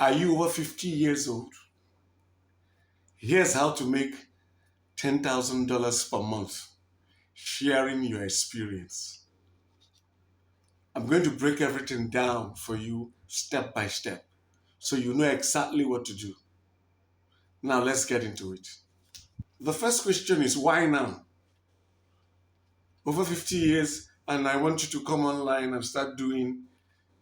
Are you over 50 years old? Here's how to make $10,000 per month sharing your experience. I'm going to break everything down for you step by step so you know exactly what to do. Now let's get into it. The first question is why now? Over 50 years and I want you to come online and start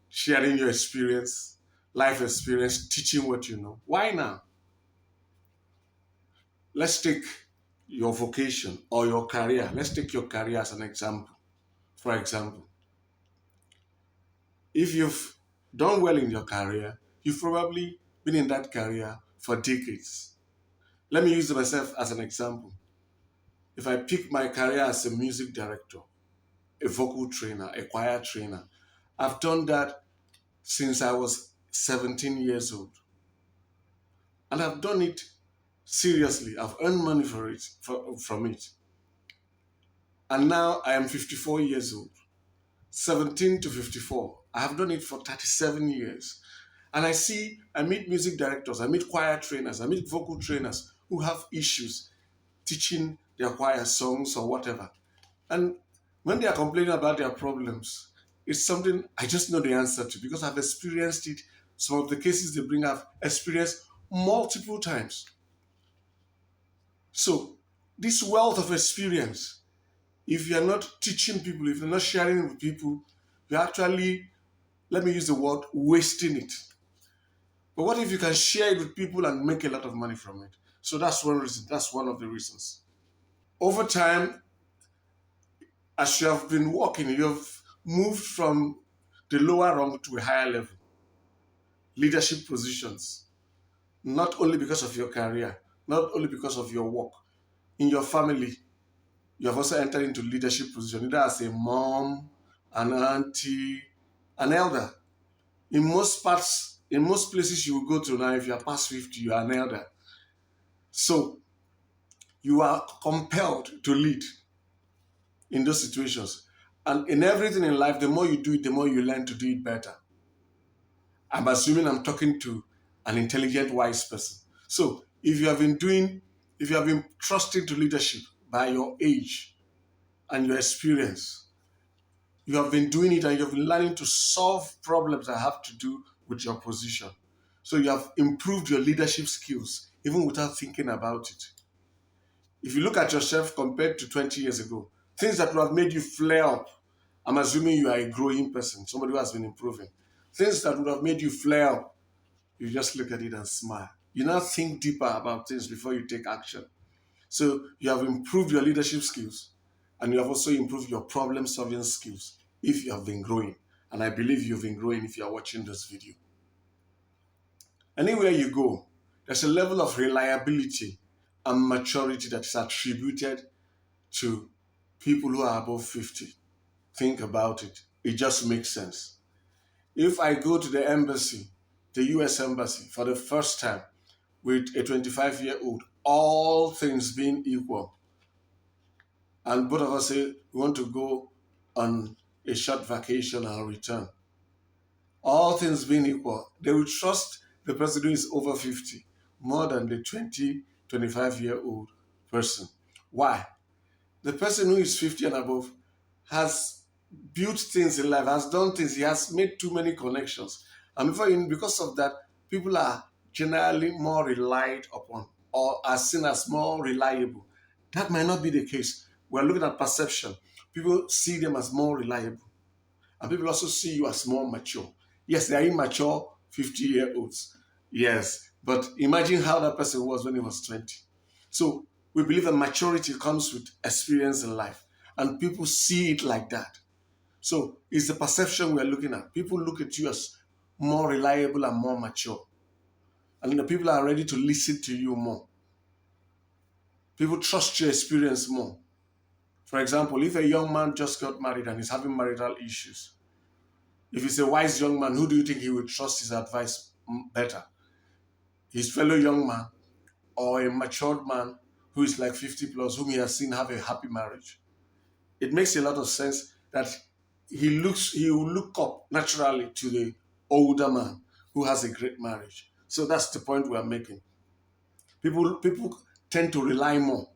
sharing your experience, life experience, teaching what you know. Why now? Let's take your vocation or your career. Let's take your career as an example. For example, if you've done well in your career, you've probably been in that career for decades. Let me use myself as an example. If I pick my career as a music director, a vocal trainer, a choir trainer, I've done that since I was 17 years old. And I've done it seriously. I've earned money from it. And now I am 54 years old. 17 to 54. I have done it for 37 years. And I meet music directors, I meet choir trainers, I meet vocal trainers who have issues teaching their choir songs or whatever. And when they are complaining about their problems, it's something I just know the answer to because I've experienced it. Some of the cases they bring I've experienced multiple times. So, this wealth of experience, if you're not teaching people, if you're not sharing it with people, you're actually, let me use the word, wasting it. But what if you can share it with people and make a lot of money from it? So that's one reason. That's one of the reasons. Over time, as you have been working, you have moved from the lower rung to a higher level, leadership positions, not only because of your career, not only because of your work. In your family, you have also entered into leadership position, either as a mom, an auntie, an elder. In most places you will go to now, if you are past 50, you are an elder. So you are compelled to lead in those situations. And in everything in life, the more you do it, the more you learn to do it better. I'm assuming I'm talking to an intelligent, wise person. So if you have been trusting to leadership by your age and your experience, you have been doing it and you have been learning to solve problems that have to do with your position. So you have improved your leadership skills even without thinking about it. If you look at yourself compared to 20 years ago, things that would have made you flare up, I'm assuming you are a growing person, somebody who has been improving. Things that would have made you flare up, you just look at it and smile. You now think deeper about things before you take action. So you have improved your leadership skills and you have also improved your problem solving skills if you have been growing. And I believe you've been growing if you are watching this video. Anywhere you go, there's a level of reliability and maturity that is attributed to people who are above 50. Think about it. It just makes sense. If I go to the embassy, the US embassy, for the first time with a 25-year-old, all things being equal, and both of us say we want to go on a short vacation and return, all things being equal, they will trust the person who is over 50 more than the 25-year-old person. Why? The person who is 50 and above has built things in life, has done things, he has made too many connections. And because of that, people are generally more relied upon or are seen as more reliable. That might not be the case. We're looking at perception. People see them as more reliable. And people also see you as more mature. Yes, they are immature 50-year-olds. Yes, but imagine how that person was when he was 20. So we believe that maturity comes with experience in life. And people see it like that. So it's the perception we're looking at. People look at you as more reliable and more mature. And the people are ready to listen to you more. People trust your experience more. For example, if a young man just got married and is having marital issues, if he's a wise young man, who do you think he would trust his advice better? His fellow young man or a matured man who is like 50 plus, whom he has seen have a happy marriage? It makes a lot of sense that he will look up naturally to the older man who has a great marriage. So that's the point we are making. People tend to rely more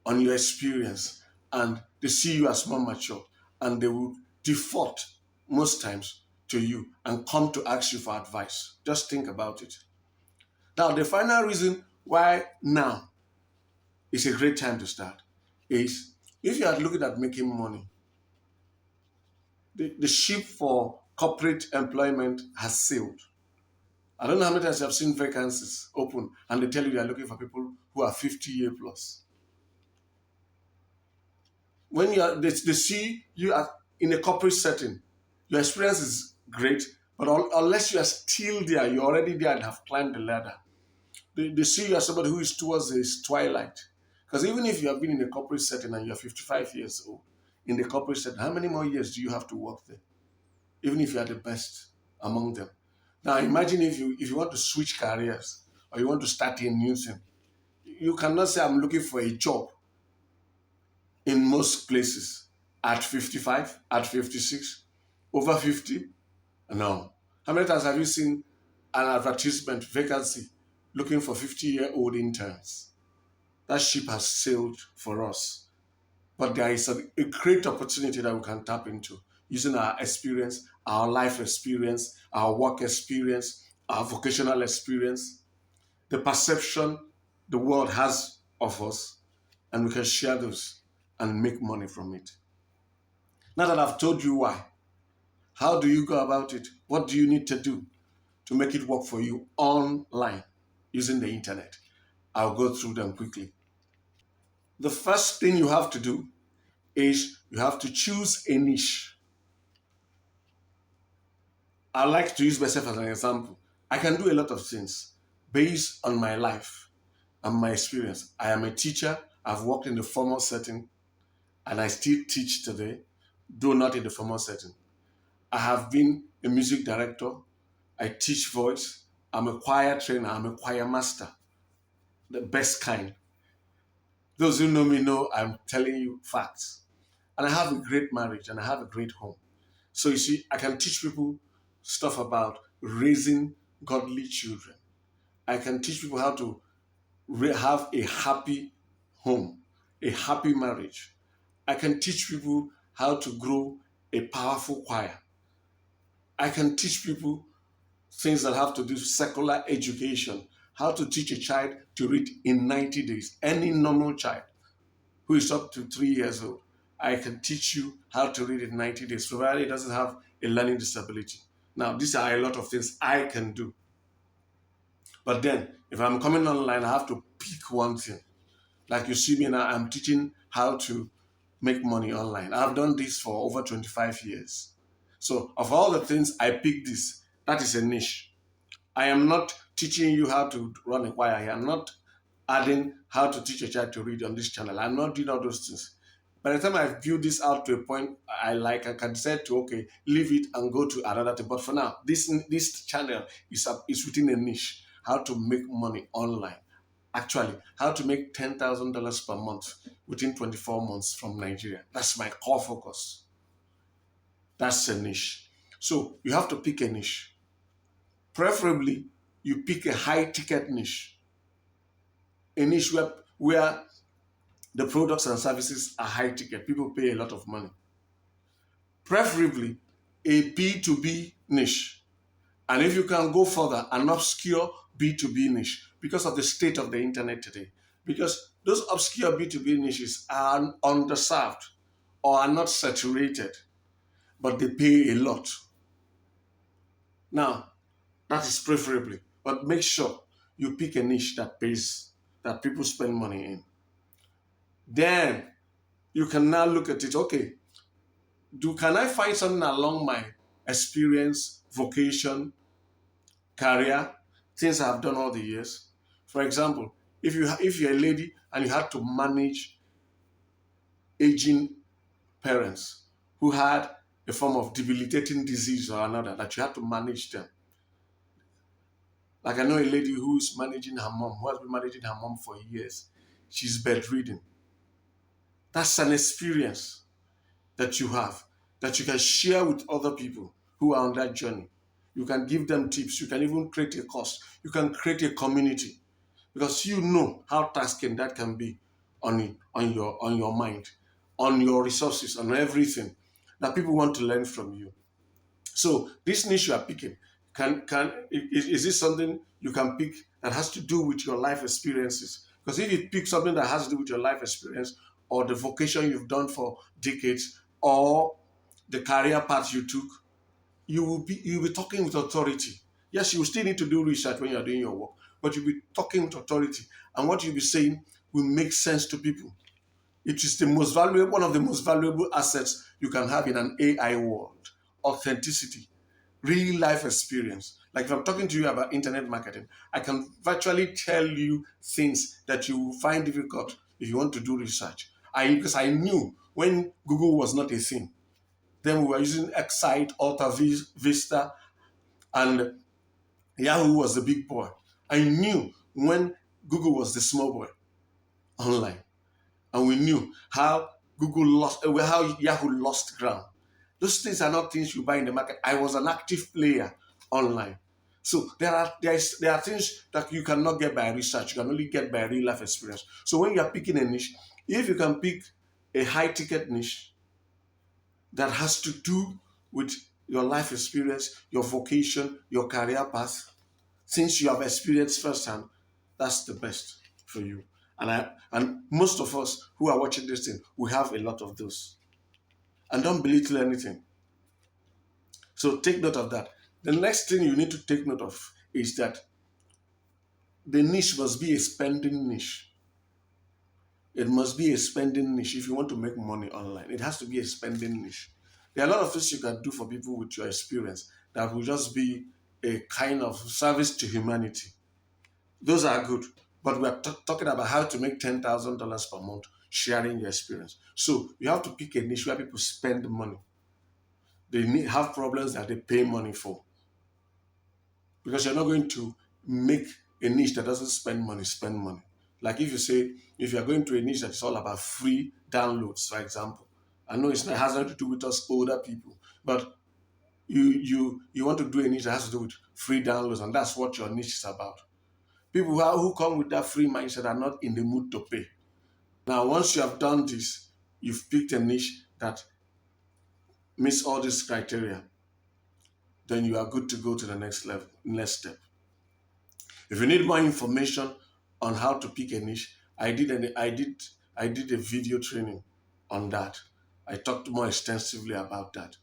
on your experience, and they see you as more mature, and they will default most times to you and come to ask you for advice. Just think about it. Now, the final reason why now is a great time to start is if you are looking at making money, the ship for corporate employment has sailed. I don't know how many times I've seen vacancies open and they tell you they are looking for people who are 50-year plus. When they see you are in a corporate setting, your experience is great, but unless you are still there, you're already there and have climbed the ladder. They see you as somebody who is towards his twilight. Because even if you have been in a corporate setting and you're 55 years old, in the corporate setting, how many more years do you have to work there? Even if you are the best among them. Now imagine if you want to switch careers or you want to start a new thing, you cannot say I'm looking for a job in most places at 55, at 56, over 50. No. How many times have you seen an advertisement vacancy looking for 50-year-old interns? That ship has sailed for us. But there is a great opportunity that we can tap into using our experience, our life experience, our work experience, our vocational experience, the perception the world has of us, and we can share those and make money from it. Now that I've told you why, how do you go about it? What do you need to do to make it work for you online using the internet? I'll go through them quickly. The first thing you have to do is you have to choose a niche. I like to use myself as an example. I can do a lot of things based on my life and my experience. I am a teacher. I've worked in the formal setting and I still teach today, though not in the formal setting. I have been a music director. I teach voice. I'm a choir trainer. I'm a choir master, the best kind. Those who know me know I'm telling you facts. And I have a great marriage and I have a great home. So you see, I can teach people stuff about raising godly children. I can teach people how to have a happy home, a happy marriage. I can teach people how to grow a powerful choir. I can teach people things that have to do with secular education, how to teach a child to read in 90 days, any normal child who is up to 3 years old. I can teach you how to read in 90 days, provided it doesn't have a learning disability. Now, these are a lot of things I can do. But then, if I'm coming online, I have to pick one thing. Like you see me now, I'm teaching how to make money online. I've done this for over 25 years. So, of all the things, I pick this. That is a niche. I am not teaching you how to run a choir here. I'm not adding how to teach a child to read on this channel. I'm not doing all those things. By the time I've built this out to a point I can decide to, okay, leave it and go to another thing. But for now, this channel is within a niche. How to make money online. Actually, how to make $10,000 per month within 24 months from Nigeria. That's my core focus. That's a niche. So you have to pick a niche. Preferably, you pick a high ticket niche. A niche where the products and services are high ticket. People pay a lot of money. Preferably, a B2B niche. And if you can go further, an obscure B2B niche because of the state of the internet today. Because those obscure B2B niches are underserved or are not saturated, but they pay a lot. Now, that is preferably, but make sure you pick a niche that pays, that people spend money in. Then you can now look at it, okay, can I find something along my experience, vocation, career, things I've done all the years? For example, if you're a lady and you had to manage aging parents who had a form of debilitating disease or another, that you had to manage them. Like I know a lady who's managing her mom, who has been managing her mom for years. She's bedridden. That's an experience that you have, that you can share with other people who are on that journey. You can give them tips. You can even create a course. You can create a community because you know how tasking that can be on your mind, on your resources, on everything that people want to learn from you. So this niche you are picking, is this something you can pick that has to do with your life experiences? Because if you pick something that has to do with your life experience or the vocation you've done for decades or the career path you took, you'll be talking with authority. Yes, you still need to do research when you're doing your work, but you'll be talking with authority, and what you'll be saying will make sense to people. It is the most valuable, one of the most valuable assets you can have in an AI world. Authenticity, real life experience. Like if I'm talking to you about internet marketing, I can virtually tell you things that you will find difficult if you want to do research. Because I knew when Google was not a thing. Then we were using Excite, Alta Vista, and Yahoo was the big boy. I knew when Google was the small boy online. And we knew how how Yahoo lost ground. Those things are not things you buy in the market. I was an active player online. So there are things that you cannot get by research. You can only get by real life experience. So when you are picking a niche, if you can pick a high ticket niche that has to do with your life experience, your vocation, your career path, since you have experienced firsthand, that's the best for you. And most of us who are watching this thing, we have a lot of those. And don't belittle anything. So take note of that. The next thing you need to take note of is that the niche must be a spending niche. It must be a spending niche if you want to make money online. It has to be a spending niche. There are a lot of things you can do for people with your experience that will just be a kind of service to humanity. Those are good. But we're talking about how to make $10,000 per month sharing your experience. So you have to pick a niche where people spend money. They have problems that they pay money for. Because you're not going to make a niche that doesn't spend money. Like if you say, if you're going to a niche that's all about free downloads, for example. I know it has nothing to do with us older people, but you want to do a niche that has to do with free downloads, and that's what your niche is about. People who come with that free mindset are not in the mood to pay. Now, once you have done this, you've picked a niche that meets all these criteria, then you are good to go to the next level, next step. If you need more information on how to pick a niche, I did a video training on that. I talked more extensively about that.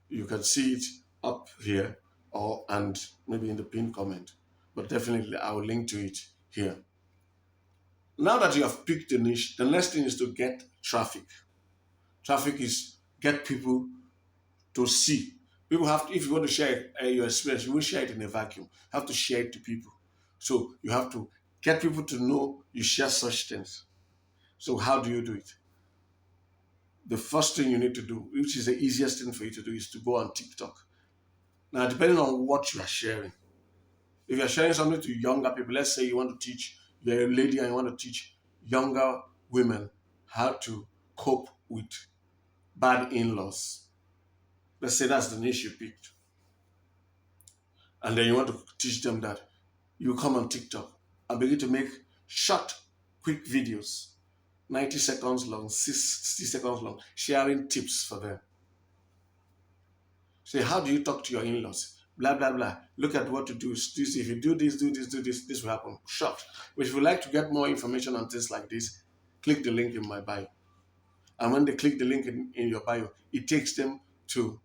You can see it up here or and maybe in the pinned comment, but definitely I will link to it here. Now that you have picked a niche, the next thing is to get traffic. Traffic is get people to see. People have to, if you want to share your experience, you won't share it in a vacuum. You have to share it to people. So you have to get people to know you share such things. So how do you do it? The first thing you need to do, which is the easiest thing for you to do, is to go on TikTok. Now, depending on what you are sharing, if you're sharing something to younger people, let's say you want to teach, you're a lady and you want to teach younger women how to cope with bad in-laws. Let's say that's the niche you picked. And then you want to teach them that. You come on TikTok and begin to make short, quick videos, 90 seconds long, 60 seconds long, sharing tips for them. Say, how do you talk to your in-laws? Blah, blah, blah. Look at what to do. This, if you do this, this will happen. Short. But if you'd like to get more information on things like this, click the link in my bio. And when they click the link in your bio, it takes them to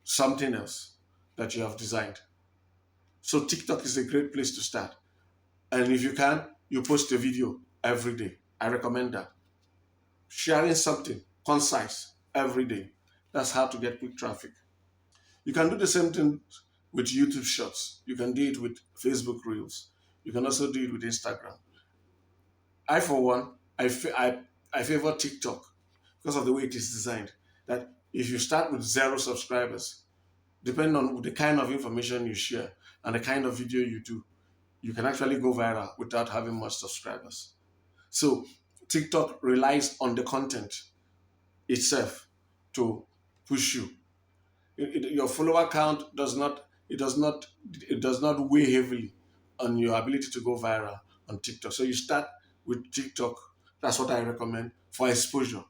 something else that you have designed. So TikTok is a great place to start. And if you can, you post a video every day. I recommend that. Sharing something concise every day. That's how to get quick traffic. You can do the same thing with YouTube Shorts. You can do it with Facebook Reels. You can also do it with Instagram. I, for one, I favor TikTok because of the way it is designed. That if you start with 0 subscribers, depending on the kind of information you share and the kind of video you do, you can actually go viral without having much subscribers. So TikTok relies on the content itself to push you. Your follower count does not it does not it does not weigh heavily on your ability to go viral on TikTok. So you start with TikTok. That's what I recommend for exposure.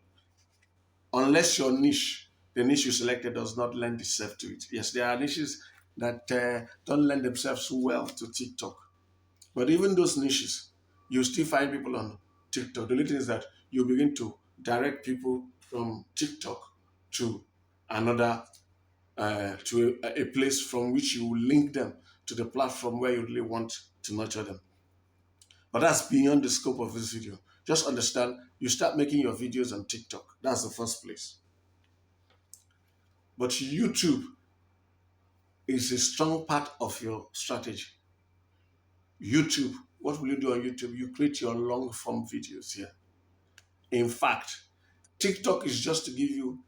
Unless your niche, the niche you selected, does not lend itself to it. Yes, there are niches that don't lend themselves well to TikTok. But even those niches, you still find people on TikTok. The only thing is that you begin to direct people from TikTok to another, to a place from which you will link them to the platform where you really want to nurture them. But that's beyond the scope of this video. Just understand, you start making your videos on TikTok. That's the first place. But YouTube is a strong part of your strategy. YouTube, what will you do on YouTube? You create your long form videos here. In fact, TikTok is just to give you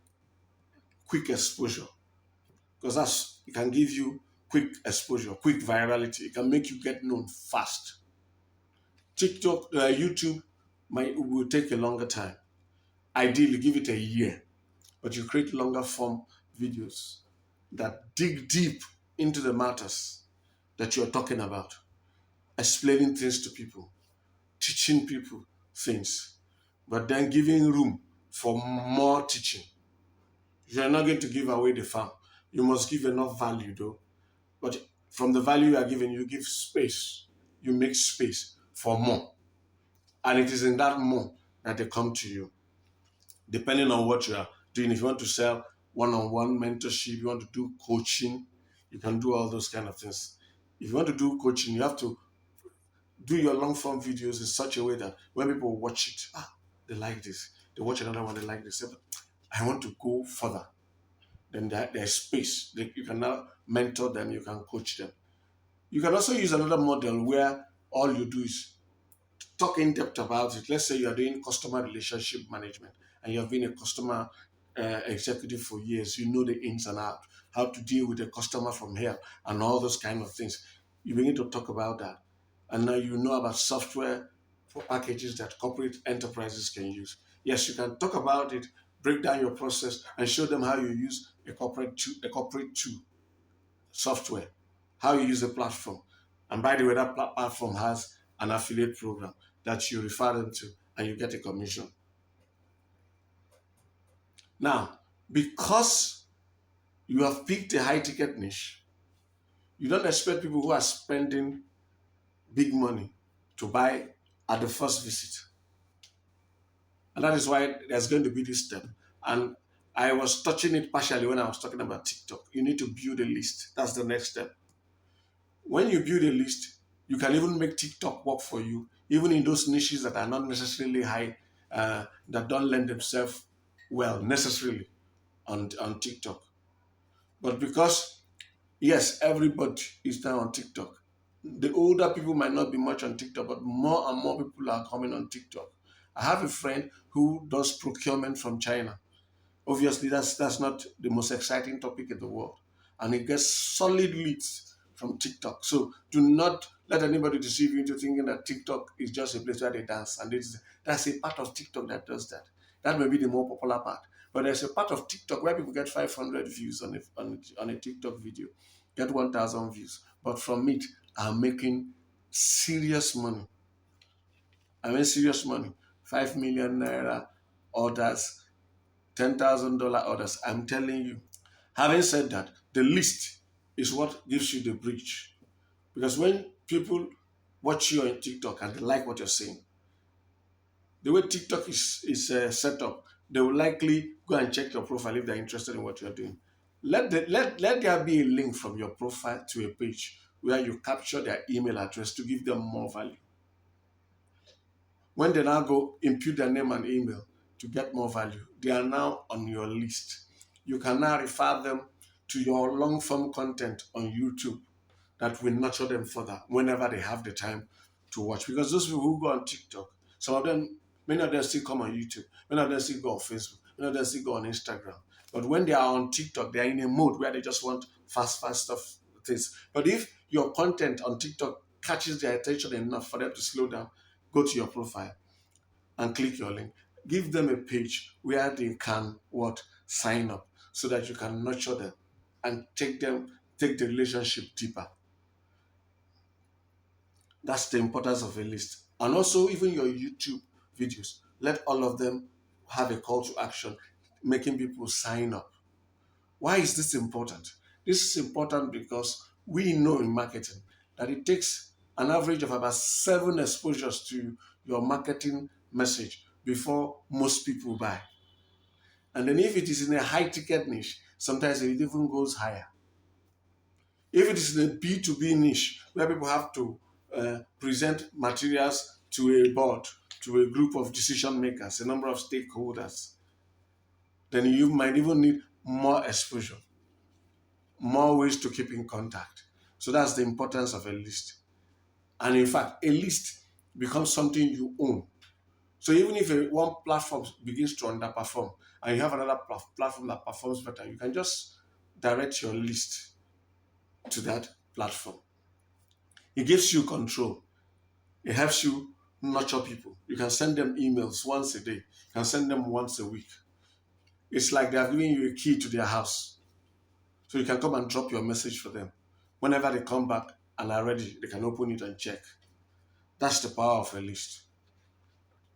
quick exposure because it can give you quick exposure, quick virality. It can make you get known fast. YouTube will take a longer time. Ideally, give it a year, but you create longer form videos that dig deep into the matters that you're talking about, explaining things to people, teaching people things, but then giving room for more teaching. You're not going to give away the farm. You must give enough value though. But from the value you are giving, you give space. You make space for more. And it is in that more that they come to you. Depending on what you are doing. If you want to sell one-on-one mentorship, you want to do coaching, you can do all those kind of things. If you want to do coaching, you have to do your long form videos in such a way that when people watch it, they like this. They watch another one, they like this. I want to go further. Then there's space. You can now mentor them, you can coach them. You can also use another model where all you do is talk in depth about it. Let's say you are doing customer relationship management and you have been a customer executive for years. You know the ins and outs, how to deal with a customer from here and all those kind of things. You begin to talk about that. And now you know about software for packages that corporate enterprises can use. Yes, you can talk about it, break down your process, and show them how you use a corporate tool software, how you use a platform. And by the way, that platform has an affiliate program that you refer them to and you get a commission. Now, because you have picked a high ticket niche, you don't expect people who are spending big money to buy at the first visit. And that is why there's going to be this step. And I was touching it partially when I was talking about TikTok. You need to build a list. That's the next step. When you build a list, you can even make TikTok work for you, even in those niches that are not necessarily high, that don't lend themselves well necessarily on TikTok. But because, yes, everybody is now on TikTok. The older people might not be much on TikTok, but more and more people are coming on TikTok. I have a friend who does procurement from China. Obviously, that's not the most exciting topic in the world. And it gets solid leads from TikTok. So do not let anybody deceive you into thinking that TikTok is just a place where they dance. And that's a part of TikTok that does that. That may be the more popular part. But there's a part of TikTok where people get 500 views on a TikTok video, get 1,000 views. But from it, I'm making serious money. I mean serious money. 5 million naira orders, $10,000 orders. I'm telling you. Having said that, the list is what gives you the bridge. Because when people watch you on TikTok and they like what you're saying, the way TikTok is set up, they will likely go and check your profile if they're interested in what you're doing. Let there be a link from your profile to a page where you capture their email address to give them more value. When they now go impute their name and email to get more value, they are now on your list. You can now refer them to your long form content on YouTube that will nurture them further whenever they have the time to watch. Because those people who go on TikTok, many of them still come on YouTube, many of them still go on Facebook, many of them still go on Instagram. But when they are on TikTok, they are in a mode where they just want fast stuff, things. But if your content on TikTok catches their attention enough for them to slow down, go to your profile and click your link. Give them a page where they can sign up so that you can nurture them and take them take the relationship deeper. That's the importance of a list. And also, even your YouTube videos, let all of them have a call to action, making people sign up. Why is this important? This is important because we know in marketing that it takes an average of about 7 exposures to your marketing message before most people buy. And then if it is in a high ticket niche, sometimes it even goes higher. If it is in a B2B niche where people have to present materials to a board, to a group of decision makers, a number of stakeholders, then you might even need more exposure, more ways to keep in contact. So that's the importance of a list. And in fact, a list becomes something you own. So even if one platform begins to underperform and you have another platform that performs better, you can just direct your list to that platform. It gives you control. It helps you nurture people. You can send them emails once a day. You can send them once a week. It's like they are giving you a key to their house. So you can come and drop your message for them. Whenever they come back and are ready, they can open it and check. That's the power of a list.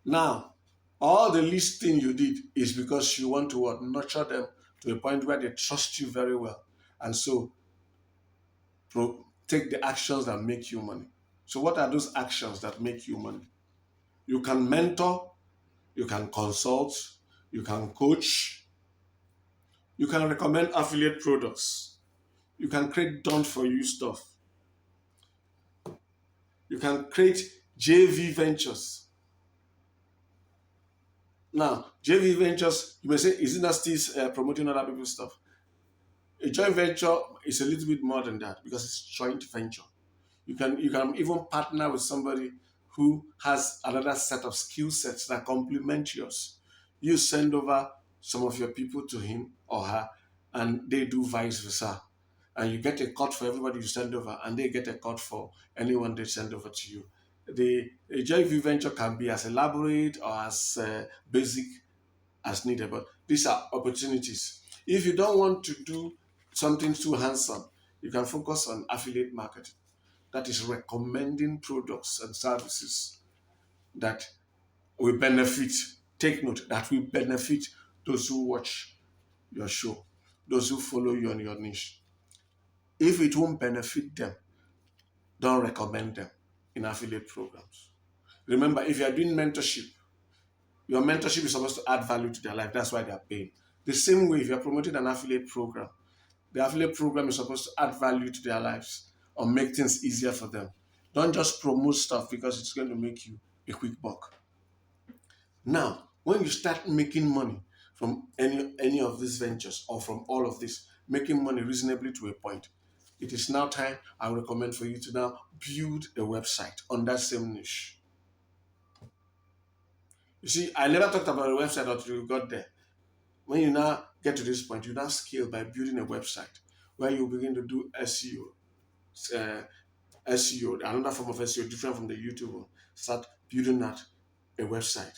Now, all the listing you did is because you want to what? Nurture them to a point where they trust you very well. And so take the actions that make you money. So what are those actions that make you money? You can mentor, you can consult, you can coach, you can recommend affiliate products, you can create done for you stuff, you can create JV ventures. Now, JV ventures, you may say, isn't that still promoting other people's stuff? A joint venture is a little bit more than that because it's joint venture. You can even partner with somebody who has another set of skill sets that complement yours. You send over some of your people to him or her, and they do vice versa. And you get a cut for everybody you send over, and they get a cut for anyone they send over to you. The JV venture can be as elaborate or as basic as needed, but these are opportunities. If you don't want to do something too handsome, you can focus on affiliate marketing. That is recommending products and services that will benefit, take note, that will benefit those who watch your show, those who follow you on your niche. If it won't benefit them, don't recommend them in affiliate programs. Remember, if you are doing mentorship, your mentorship is supposed to add value to their life. That's why they are paying. The same way, if you're promoting an affiliate program, the affiliate program is supposed to add value to their lives or make things easier for them. Don't just promote stuff because it's going to make you a quick buck. Now, when you start making money from any of these ventures or from all of this, making money reasonably to a point, it is now time, I would recommend for you to now build a website on that same niche. You see, I never talked about a website until we got there. When you now get to this point, you now scale by building a website where you begin to do SEO, another form of SEO different from the YouTube one. Start building out a website,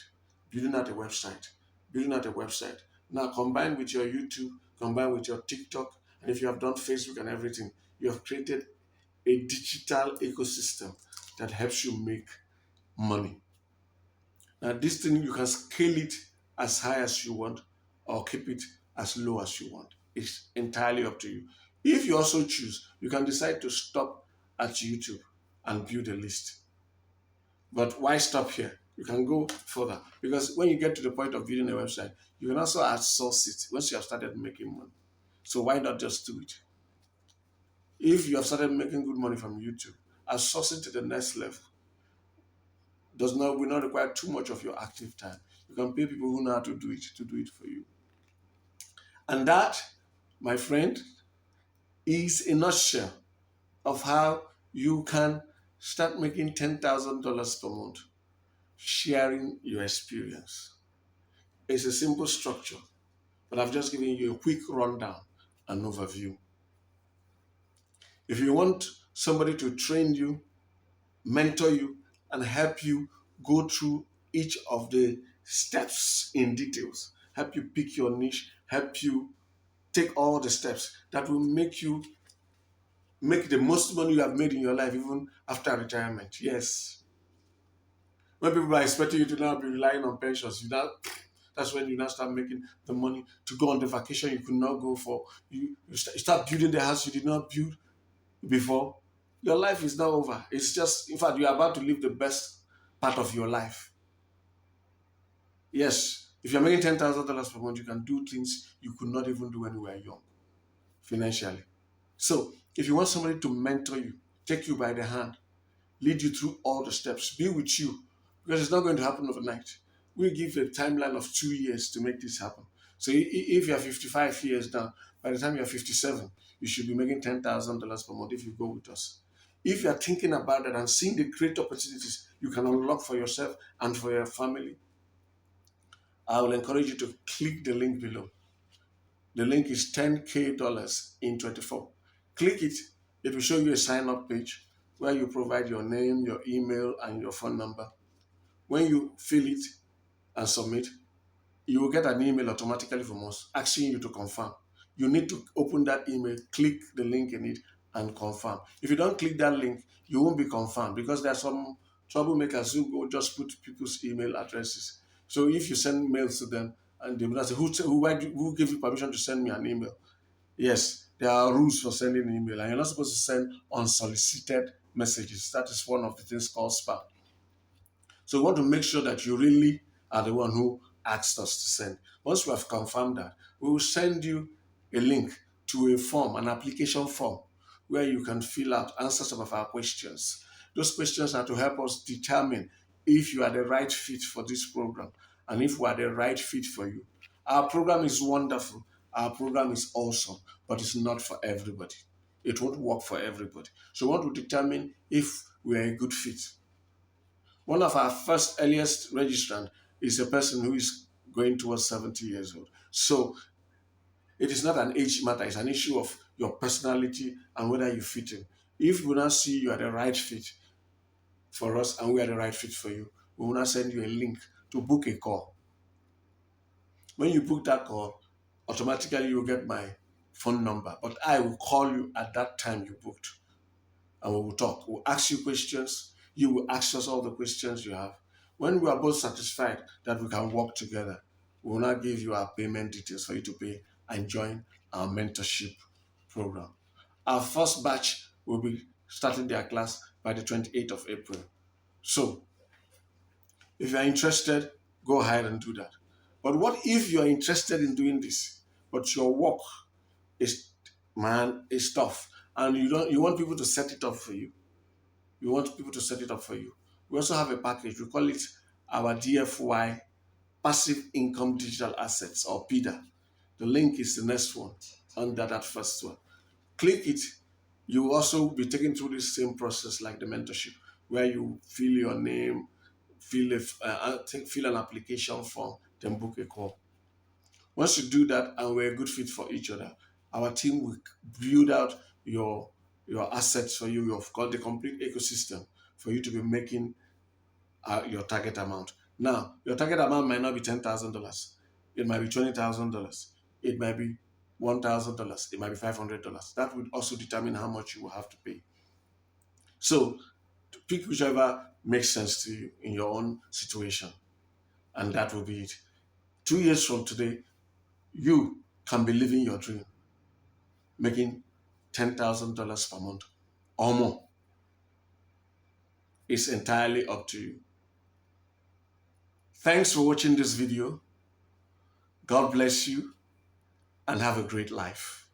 building out a website, building out a website. Now combine with your YouTube, combine with your TikTok, and if you have done Facebook and everything, you have created a digital ecosystem that helps you make money. Now this thing, you can scale it as high as you want or keep it as low as you want. It's entirely up to you. If you also choose, you can decide to stop at YouTube and build a list. But why stop here? You can go further because when you get to the point of building a website, you can also outsource it once you have started making money. So why not just do it? If you have started making good money from YouTube, outsourcing to the next level will not require too much of your active time. You can pay people who know how to do it for you. And that, my friend, is a nutshell of how you can start making $10,000 per month sharing your experience. It's a simple structure, but I've just given you a quick rundown and overview. If you want somebody to train you, mentor you, and help you go through each of the steps in details, help you pick your niche, help you take all the steps that will make you Make the most money you have made in your life even after retirement. Yes. When people are expecting you to now be relying on pensions, that's when you now start making the money to go on the vacation you could not go for. You start building the house you did not build before. Your life is now over. It's just, in fact, you're about to live the best part of your life. Yes, if you're making $10,000 per month, you can do things you could not even do when you were young financially. So, if you want somebody to mentor you, take you by the hand, lead you through all the steps, be with you, because it's not going to happen overnight. We give a timeline of 2 years to make this happen. So if you're 55 years now, by the time you're 57, you should be making $10,000 per month if you go with us. If you're thinking about that and seeing the great opportunities you can unlock for yourself and for your family, I will encourage you to click the link below. The link is $10K in 24. Click it. It will show you a sign up page where you provide your name, your email, and your phone number. When you fill it and submit, you will get an email automatically from us asking you to confirm. You need to open that email, click the link in it, and confirm. If you don't click that link, you won't be confirmed because there are some troublemakers who will just put people's email addresses. So if you send mails to them and they will say, who gave you permission to send me an email? Yes, there are rules for sending an email, and you're not supposed to send unsolicited messages. That is one of the things called spam. So we want to make sure that you really are the one who asked us to send. Once we have confirmed that, we will send you a link to a form, an application form, where you can fill out, answer some of our questions. Those questions are to help us determine if you are the right fit for this program and if we are the right fit for you. Our program is wonderful. Our program is awesome, but it's not for everybody. It won't work for everybody. So we want to determine if we are a good fit. One of our first earliest registrant is a person who is going towards 70 years old. So it is not an age matter, it's an issue of your personality and whether you fit in. If we now see you are the right fit for us and we are the right fit for you, we will now send you a link to book a call. When you book that call, automatically you will get my phone number, but I will call you at that time you booked and we will talk. We'll ask you questions. You will ask us all the questions you have. When we are both satisfied that we can work together, we will now give you our payment details for you to pay and join our mentorship program. Our first batch will be starting their class by the 28th of April. So, if you are interested, go ahead and do that. But what if you are interested in doing this, but your work is, man, is tough, and you want people to set it up for you? We want people to set it up for you. We also have a package. We call it our DFY Passive Income Digital Assets, or PIDA. The link is the next one under that first one. Click it. You will also be taken through the same process like the mentorship, where you fill your name, fill an application form, then book a call. Once you do that and we're a good fit for each other, our team will build out your assets for you. You've got the complete ecosystem for you to be making your target amount. Now, your target amount might not be $10,000. It might be $20,000. It might be $1,000. It might be $500. That would also determine how much you will have to pay. So, pick whichever makes sense to you in your own situation, and that will be it. 2 years from today, you can be living your dream, making $10,000 per month or more. It's entirely up to you. Thanks for watching this video. God bless you and have a great life.